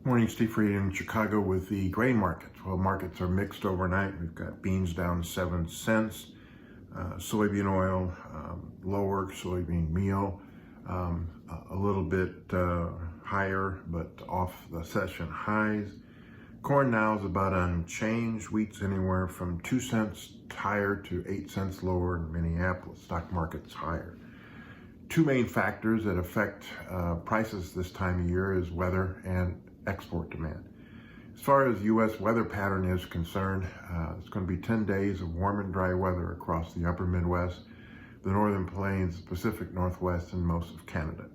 Morning, Steve Freed in Chicago with the grain markets. Well, markets are mixed overnight. We've got beans down 7 cents, soybean oil lower, soybean meal a little bit higher, but off the session highs. Corn now is about unchanged. Wheat's anywhere from 2 cents higher to 8 cents lower in Minneapolis. Stock market's higher. Two main factors that affect prices this time of year is weather and export demand. As far as U.S. weather pattern is concerned, it's going to be 10 days of warm and dry weather across the upper Midwest, the Northern Plains, Pacific Northwest, and most of Canada.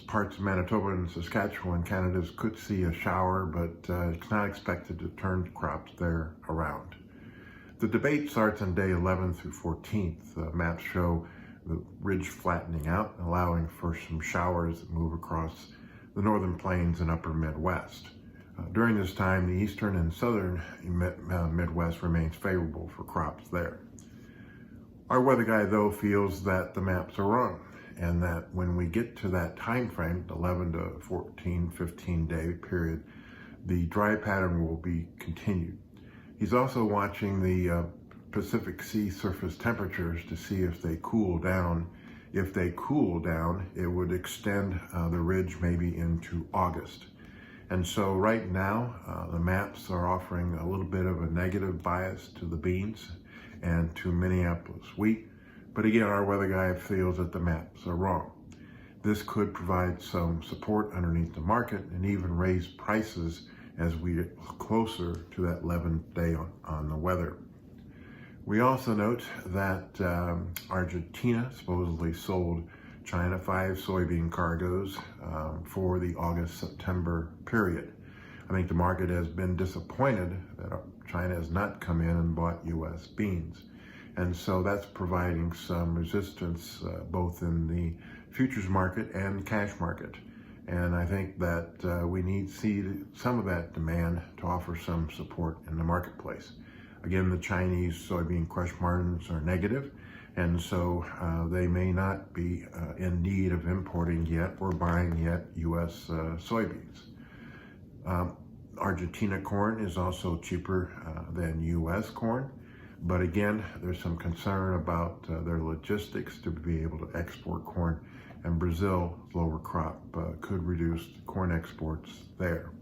Parts of Manitoba and Saskatchewan, Canada could see a shower, but it's not expected to turn crops there around. The debate starts on day 11 through 14th. Maps show the ridge flattening out, allowing for some showers that move across the Northern Plains and upper Midwest. During this time, the eastern and southern Midwest remains favorable for crops there. Our weather guy, though, feels that the maps are wrong, and that when we get to that time frame, 11 to 14, 15-day period, the dry pattern will be continued. He's also watching the Pacific Sea surface temperatures to see if they cool down. If they cool down, it would extend the ridge maybe into August. And so right now, the maps are offering a little bit of a negative bias to the beans and to Minneapolis wheat. But again, our weather guy feels that the maps are wrong. This could provide some support underneath the market and even raise prices as we get closer to that 11th day on the weather. We also note that Argentina supposedly sold China 5 soybean cargoes for the August-September period. I think the market has been disappointed that China has not come in and bought U.S. beans. And so that's providing some resistance both in the futures market and cash market. And I think that we need to see some of that demand to offer some support in the marketplace. Again, the Chinese soybean crush margins are negative, and so they may not be in need of importing yet or buying yet U.S. soybeans. Argentina corn is also cheaper than U.S. corn, but again, there's some concern about their logistics to be able to export corn, and Brazil's lower crop could reduce corn exports there.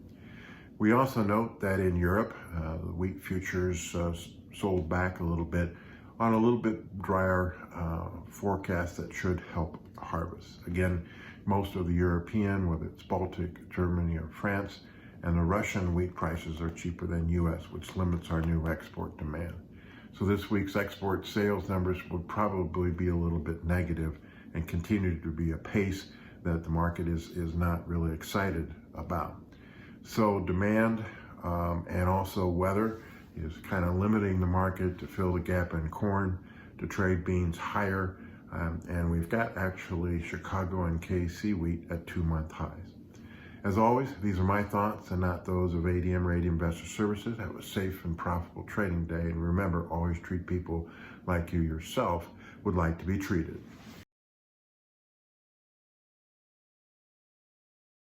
We also note that in Europe, the wheat futures sold back a little bit on a little bit drier forecast that should help harvest. Again, most of the European, whether it's Baltic, Germany, or France, and the Russian wheat prices are cheaper than U.S., which limits our new export demand. So this week's export sales numbers would probably be a little bit negative and continue to be a pace that the market is not really excited about. So demand and also weather is kind of limiting the market to fill the gap in corn, to trade beans higher, and we've got actually Chicago and KC wheat at 2-month highs. As always, these are my thoughts and not those of ADM Investor Services. Have a safe and profitable trading day, and remember, always treat people like you yourself would like to be treated.